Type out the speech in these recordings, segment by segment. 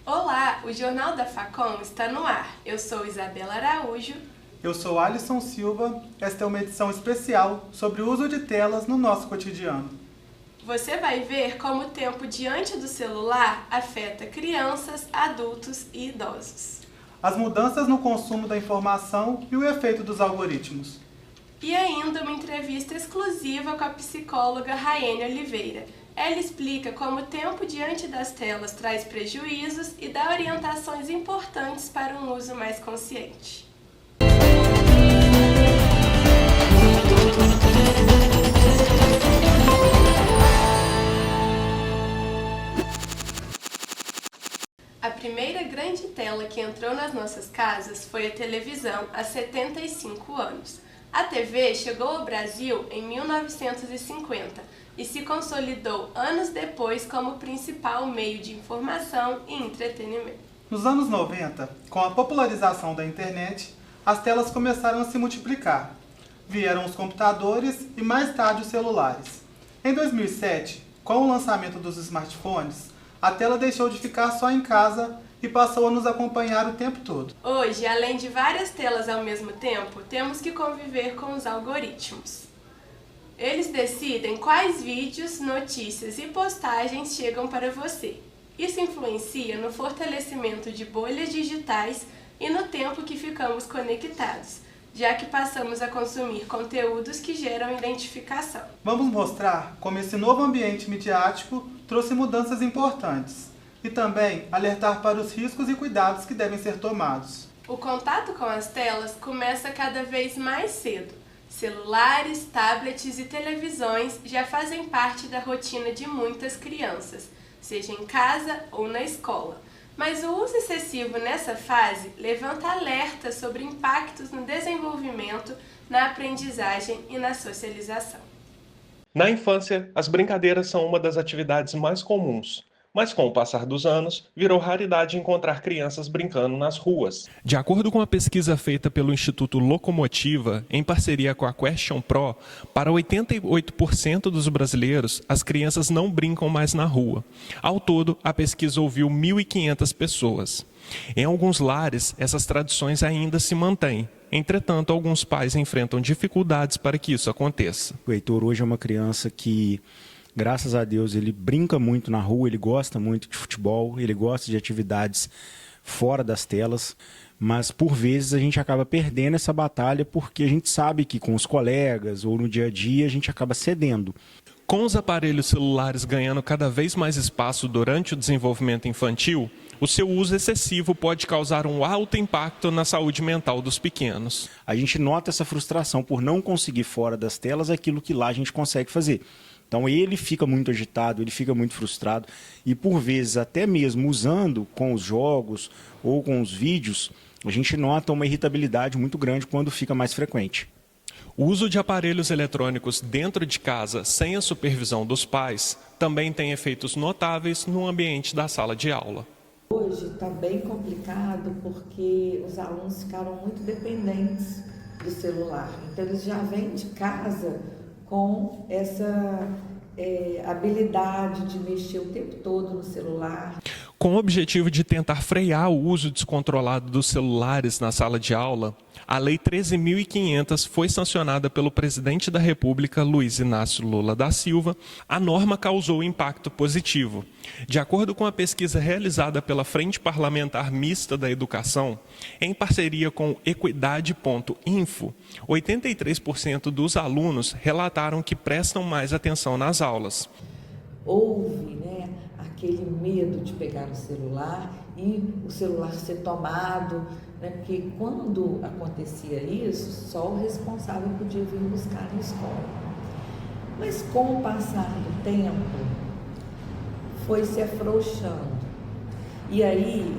Olá, o Jornal da Facom está no ar. Eu sou Isabela Araújo. Eu sou Alisson Silva. Esta é uma edição especial sobre o uso de telas no nosso cotidiano. Você vai ver como o tempo diante do celular afeta crianças, adultos e idosos. As mudanças no consumo da informação e o efeito dos algoritmos. E ainda uma entrevista exclusiva com a psicóloga Raiane Oliveira. Ela explica como o tempo diante das telas traz prejuízos e dá orientações importantes para um uso mais consciente. A primeira grande tela que entrou nas nossas casas foi a televisão há 75 anos. A TV chegou ao Brasil em 1950 e se consolidou anos depois como o principal meio de informação e entretenimento. Nos anos 90, com a popularização da internet, as telas começaram a se multiplicar. Vieram os computadores e mais tarde os celulares. Em 2007, com o lançamento dos smartphones, a tela deixou de ficar só em casa e passou a nos acompanhar o tempo todo. Hoje, além de várias telas ao mesmo tempo, temos que conviver com os algoritmos. Eles decidem quais vídeos, notícias e postagens chegam para você. Isso influencia no fortalecimento de bolhas digitais e no tempo que ficamos conectados, já que passamos a consumir conteúdos que geram identificação. Vamos mostrar como esse novo ambiente midiático trouxe mudanças importantes e também alertar para os riscos e cuidados que devem ser tomados. O contato com as telas começa cada vez mais cedo. Celulares, tablets e televisões já fazem parte da rotina de muitas crianças, seja em casa ou na escola. Mas o uso excessivo nessa fase levanta alertas sobre impactos no desenvolvimento, na aprendizagem e na socialização. Na infância, as brincadeiras são uma das atividades mais comuns, mas com o passar dos anos, virou raridade encontrar crianças brincando nas ruas. De acordo com a pesquisa feita pelo Instituto Locomotiva, em parceria com a Question Pro, para 88% dos brasileiros, as crianças não brincam mais na rua. Ao todo, a pesquisa ouviu 1.500 pessoas. Em alguns lares, essas tradições ainda se mantêm. Entretanto, alguns pais enfrentam dificuldades para que isso aconteça. O Heitor hoje é uma criança que, graças a Deus, ele brinca muito na rua, ele gosta muito de futebol, ele gosta de atividades fora das telas, mas por vezes a gente acaba perdendo essa batalha porque a gente sabe que com os colegas ou no dia a dia a gente acaba cedendo. Com os aparelhos celulares ganhando cada vez mais espaço durante o desenvolvimento infantil, o seu uso excessivo pode causar um alto impacto na saúde mental dos pequenos. A gente nota essa frustração por não conseguir fora das telas aquilo que lá a gente consegue fazer. Então ele fica muito agitado, ele fica muito frustrado e por vezes até mesmo usando com os jogos ou com os vídeos, a gente nota uma irritabilidade muito grande quando fica mais frequente. O uso de aparelhos eletrônicos dentro de casa, sem a supervisão dos pais, também tem efeitos notáveis no ambiente da sala de aula. Hoje está bem complicado porque os alunos ficaram muito dependentes do celular. Então eles já vêm de casa com essa habilidade de mexer o tempo todo no celular. Com o objetivo de tentar frear o uso descontrolado dos celulares na sala de aula, a Lei 13.500 foi sancionada pelo presidente da República, Luiz Inácio Lula da Silva. A norma causou impacto positivo. De acordo com a pesquisa realizada pela Frente Parlamentar Mista da Educação, em parceria com Equidade.info, 83% dos alunos relataram que prestam mais atenção nas aulas. Houve, aquele medo de pegar o celular e o celular ser tomado, porque quando acontecia isso, só o responsável podia vir buscar na escola. Mas com o passar do tempo, foi se afrouxando. E aí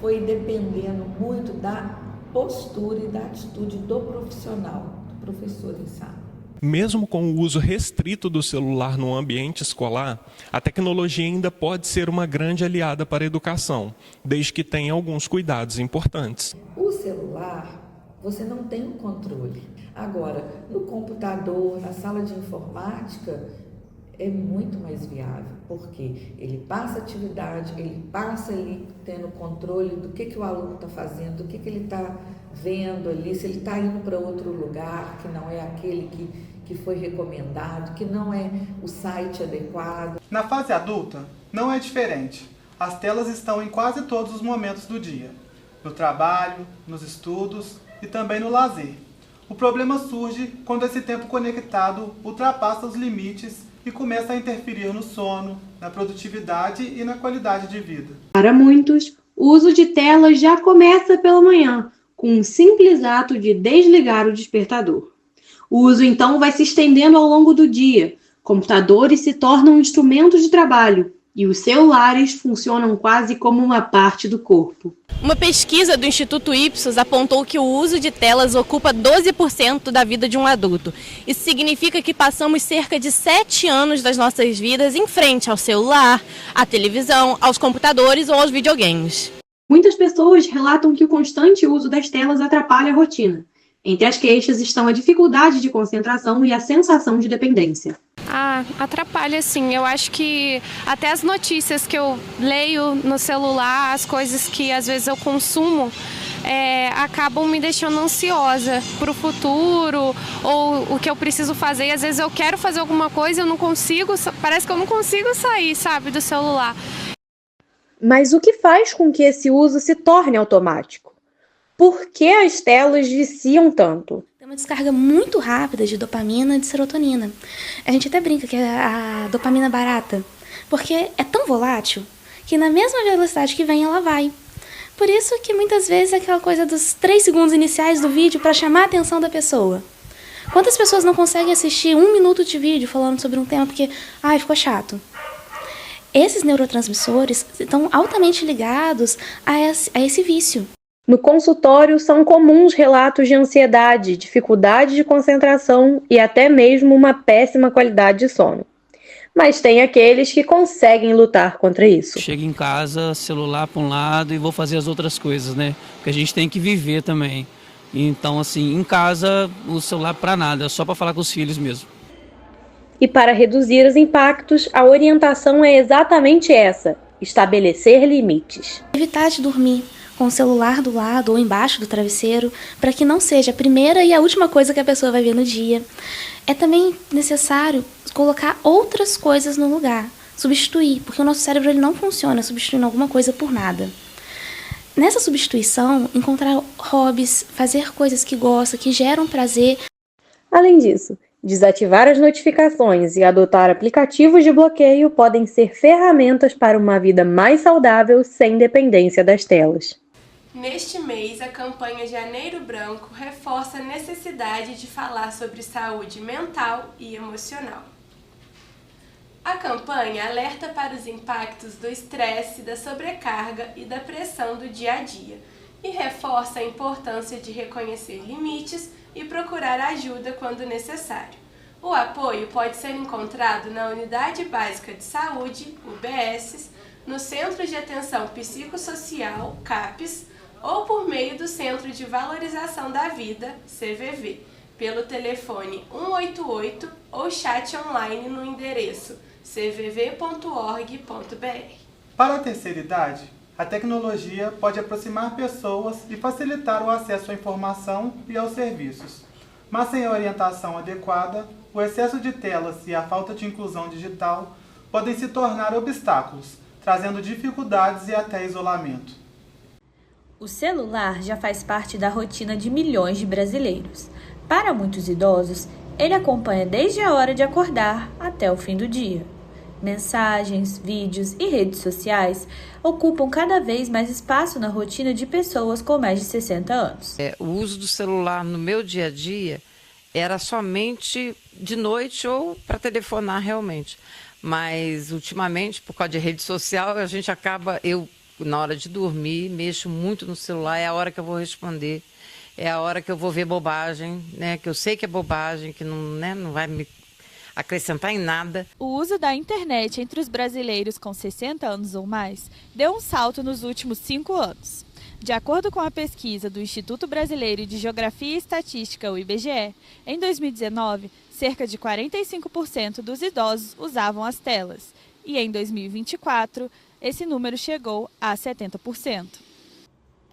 foi dependendo muito da postura e da atitude do profissional, do professor em sala. Mesmo com o uso restrito do celular no ambiente escolar, a tecnologia ainda pode ser uma grande aliada para a educação, desde que tenha alguns cuidados importantes. O celular, você não tem o controle. Agora, no computador, na sala de informática, é muito mais viável, porque ele passa atividade, ele passa ali tendo controle do que o aluno está fazendo, do que ele está vendo ali, se ele está indo para outro lugar que não é aquele que foi recomendado, que não é o site adequado. Na fase adulta, não é diferente. As telas estão em quase todos os momentos do dia, no trabalho, nos estudos e também no lazer. O problema surge quando esse tempo conectado ultrapassa os limites e começa a interferir no sono, na produtividade e na qualidade de vida. Para muitos, o uso de telas já começa pela manhã, com um simples ato de desligar o despertador. O uso então vai se estendendo ao longo do dia. Computadores se tornam instrumentos de trabalho e os celulares funcionam quase como uma parte do corpo. Uma pesquisa do Instituto Ipsos apontou que o uso de telas ocupa 12% da vida de um adulto. Isso significa que passamos cerca de 7 anos das nossas vidas em frente ao celular, à televisão, aos computadores ou aos videogames. Muitas pessoas relatam que o constante uso das telas atrapalha a rotina. Entre as queixas estão a dificuldade de concentração e a sensação de dependência. Atrapalha sim. Eu acho que até as notícias que eu leio no celular, as coisas que às vezes eu consumo, acabam me deixando ansiosa para o futuro, ou o que eu preciso fazer. E às vezes eu quero fazer alguma coisa e eu não consigo, parece que eu não consigo sair, sabe, do celular. Mas o que faz com que esse uso se torne automático? Por que as telas viciam tanto? Tem uma descarga muito rápida de dopamina e de serotonina. A gente até brinca que é a dopamina barata, porque é tão volátil que na mesma velocidade que vem, ela vai. Por isso que muitas vezes é aquela coisa dos 3 segundos iniciais do vídeo para chamar a atenção da pessoa. Quantas pessoas não conseguem assistir 1 minuto de vídeo falando sobre um tema porque, ficou chato? Esses neurotransmissores estão altamente ligados a esse vício. No consultório, são comuns relatos de ansiedade, dificuldade de concentração e até mesmo uma péssima qualidade de sono. Mas tem aqueles que conseguem lutar contra isso. Chego em casa, celular para um lado e vou fazer as outras coisas, né? Porque a gente tem que viver também. Então, assim, em casa, o celular para nada, é só para falar com os filhos mesmo. E para reduzir os impactos, a orientação é exatamente essa: estabelecer limites. Evitar de dormir com o celular do lado ou embaixo do travesseiro, para que não seja a primeira e a última coisa que a pessoa vai ver no dia. É também necessário colocar outras coisas no lugar, substituir, porque o nosso cérebro ele não funciona substituindo alguma coisa por nada. Nessa substituição, encontrar hobbies, fazer coisas que gosta, que geram prazer. Além disso, desativar as notificações e adotar aplicativos de bloqueio podem ser ferramentas para uma vida mais saudável sem dependência das telas. Neste mês, a campanha Janeiro Branco reforça a necessidade de falar sobre saúde mental e emocional. A campanha alerta para os impactos do estresse, da sobrecarga e da pressão do dia a dia e reforça a importância de reconhecer limites e procurar ajuda quando necessário. O apoio pode ser encontrado na Unidade Básica de Saúde, UBSs, no Centro de Atenção Psicossocial, CAPS, ou por meio do Centro de Valorização da Vida, CVV, pelo telefone 188 ou chat online no endereço cvv.org.br. Para a terceira idade, a tecnologia pode aproximar pessoas e facilitar o acesso à informação e aos serviços. Mas sem a orientação adequada, o excesso de telas e a falta de inclusão digital podem se tornar obstáculos, trazendo dificuldades e até isolamento. O celular já faz parte da rotina de milhões de brasileiros. Para muitos idosos, ele acompanha desde a hora de acordar até o fim do dia. Mensagens, vídeos e redes sociais ocupam cada vez mais espaço na rotina de pessoas com mais de 60 anos. O uso do celular no meu dia a dia era somente de noite ou para telefonar realmente. Mas ultimamente, por causa de rede social, a gente acaba, na hora de dormir, mexo muito no celular, é a hora que eu vou responder, é a hora que eu vou ver bobagem, né? Que eu sei que é bobagem, que não vai me acrescentar em nada. O uso da internet entre os brasileiros com 60 anos ou mais deu um salto nos últimos 5 anos. De acordo com a pesquisa do Instituto Brasileiro de Geografia e Estatística, o IBGE, em 2019, cerca de 45% dos idosos usavam as telas. E em 2024, esse número chegou a 70%.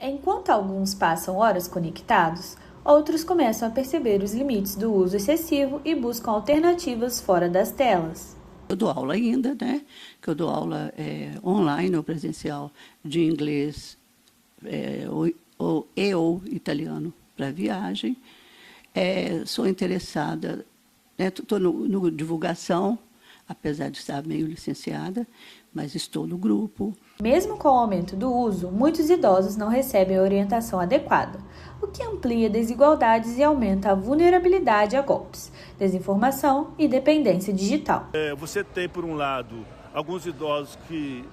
Enquanto alguns passam horas conectados, outros começam a perceber os limites do uso excessivo e buscam alternativas fora das telas. Eu dou aula ainda, né? Que eu dou aula online ou presencial de inglês ou italiano para viagem. Sou interessada, estou no divulgação, apesar de estar meio licenciada, mas estou no grupo. Mesmo com o aumento do uso, muitos idosos não recebem a orientação adequada, o que amplia desigualdades e aumenta a vulnerabilidade a golpes, desinformação e dependência digital. Você tem, por um lado, alguns idosos que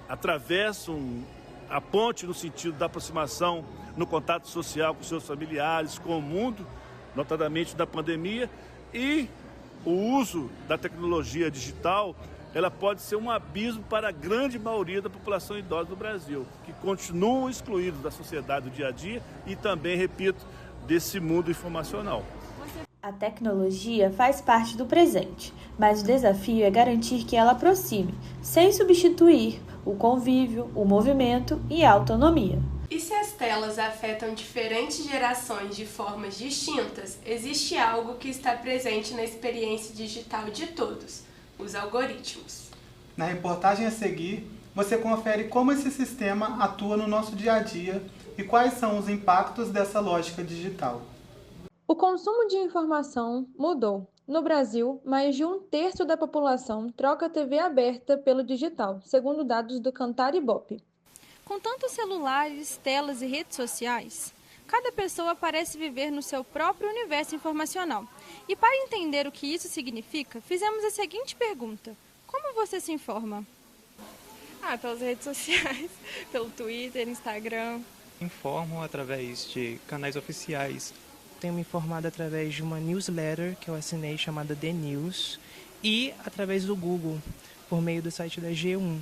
atravessam a ponte no sentido da aproximação no contato social com seus familiares, com o mundo, notadamente da pandemia, e o uso da tecnologia digital, ela pode ser um abismo para a grande maioria da população idosa do Brasil, que continuam excluídos da sociedade do dia a dia e também, repito, desse mundo informacional. A tecnologia faz parte do presente, mas o desafio é garantir que ela aproxime, sem substituir o convívio, o movimento e a autonomia. E se as telas afetam diferentes gerações de formas distintas, existe algo que está presente na experiência digital de todos: os algoritmos. Na reportagem a seguir, você confere como esse sistema atua no nosso dia a dia e quais são os impactos dessa lógica digital. O consumo de informação mudou. No Brasil, mais de 1/3 da população troca a TV aberta pelo digital, segundo dados do Cantar Ibope. Com tantos celulares, telas e redes sociais, cada pessoa parece viver no seu próprio universo informacional. E para entender o que isso significa, fizemos a seguinte pergunta: como você se informa? Pelas redes sociais, pelo Twitter, Instagram. Informo através de canais oficiais. Tenho me informado através de uma newsletter que eu assinei chamada The News e através do Google, por meio do site da G1.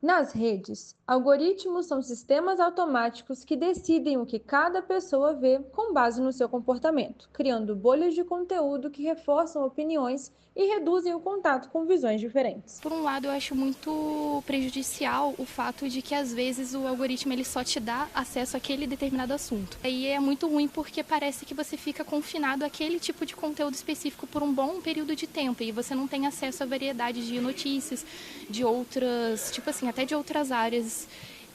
Nas redes, algoritmos são sistemas automáticos que decidem o que cada pessoa vê com base no seu comportamento, criando bolhas de conteúdo que reforçam opiniões e reduzem o contato com visões diferentes. Por um lado, eu acho muito prejudicial o fato de que, às vezes, o algoritmo ele só te dá acesso àquele determinado assunto. Aí é muito ruim porque parece que você fica confinado àquele tipo de conteúdo específico por um bom período de tempo e você não tem acesso à variedade de notícias, de outras, até de outras áreas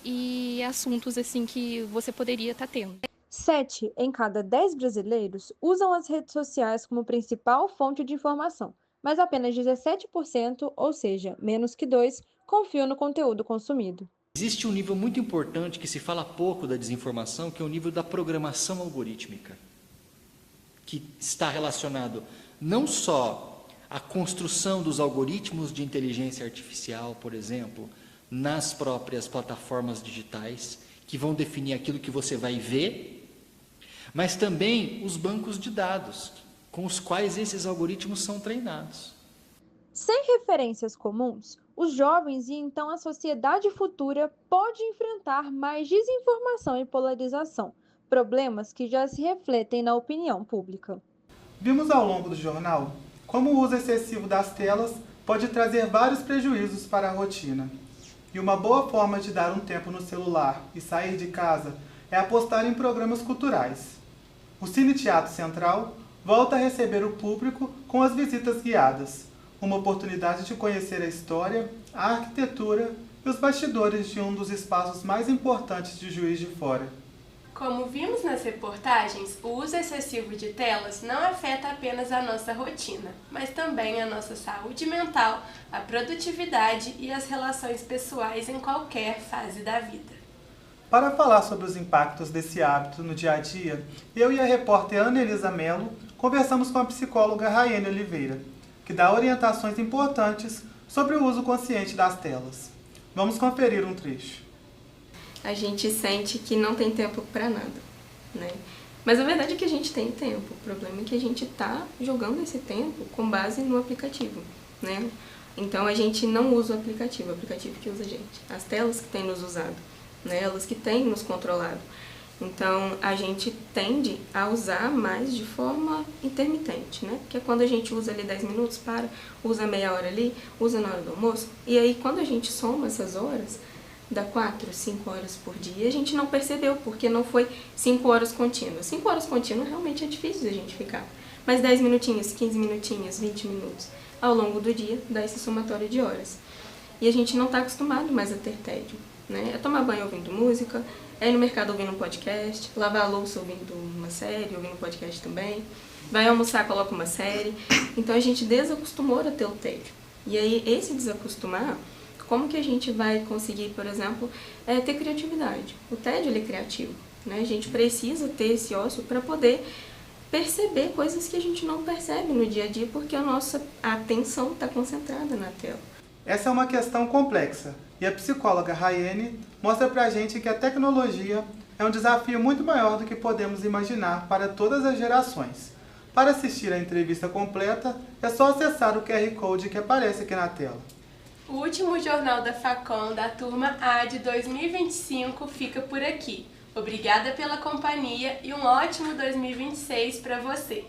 e assuntos assim que você poderia estar tendo. 7 em cada 10 brasileiros usam as redes sociais como principal fonte de informação, mas apenas 17%, ou seja, menos que 2, confiam no conteúdo consumido. Existe um nível muito importante que se fala pouco da desinformação, que é o nível da programação algorítmica, que está relacionado não só à construção dos algoritmos de inteligência artificial, por exemplo, nas próprias plataformas digitais, que vão definir aquilo que você vai ver, mas também os bancos de dados, com os quais esses algoritmos são treinados. Sem referências comuns, os jovens e então a sociedade futura pode enfrentar mais desinformação e polarização, problemas que já se refletem na opinião pública. Vimos ao longo do jornal como o uso excessivo das telas pode trazer vários prejuízos para a rotina. E uma boa forma de dar um tempo no celular e sair de casa é apostar em programas culturais. O Cine Teatro Central volta a receber o público com as visitas guiadas, uma oportunidade de conhecer a história, a arquitetura e os bastidores de um dos espaços mais importantes de Juiz de Fora. Como vimos nas reportagens, o uso excessivo de telas não afeta apenas a nossa rotina, mas também a nossa saúde mental, a produtividade e as relações pessoais em qualquer fase da vida. Para falar sobre os impactos desse hábito no dia a dia, eu e a repórter Ana Elisa Mello conversamos com a psicóloga Raiane Oliveira, que dá orientações importantes sobre o uso consciente das telas. Vamos conferir um trecho. A gente sente que não tem tempo para nada, né? Mas a verdade é que a gente tem tempo. O problema é que a gente está jogando esse tempo com base no aplicativo, né? Então a gente não usa o aplicativo que usa a gente. As telas que têm nos usado, né? Elas que têm nos controlado. Então, a gente tende a usar mais de forma intermitente, né? Porque quando a gente usa ali 10 minutos, usa meia hora ali, usa na hora do almoço. E aí, quando a gente soma essas horas, dá 4, 5 horas por dia, a gente não percebeu, porque não foi 5 horas contínuas. 5 horas contínuas realmente é difícil a gente ficar. Mas 10 minutinhos, 15 minutinhos, 20 minutos, ao longo do dia, dá esse somatório de horas. E a gente não está acostumado mais a ter tédio, né? É tomar banho ouvindo música, é ir no mercado ouvindo um podcast, lavar a louça ouvindo uma série, ouvindo um podcast também, vai almoçar, coloca uma série. Então a gente desacostumou a ter o tédio. E aí esse desacostumar, como que a gente vai conseguir, por exemplo, ter criatividade? O tédio ele é criativo, né? A gente precisa ter esse ócio para poder perceber coisas que a gente não percebe no dia a dia, porque a nossa atenção está concentrada na tela. Essa é uma questão complexa, e a psicóloga Rayane mostra pra gente que a tecnologia é um desafio muito maior do que podemos imaginar para todas as gerações. Para assistir a entrevista completa, é só acessar o QR Code que aparece aqui na tela. O último Jornal da Facom da turma A de 2025 fica por aqui. Obrigada pela companhia e um ótimo 2026 para você!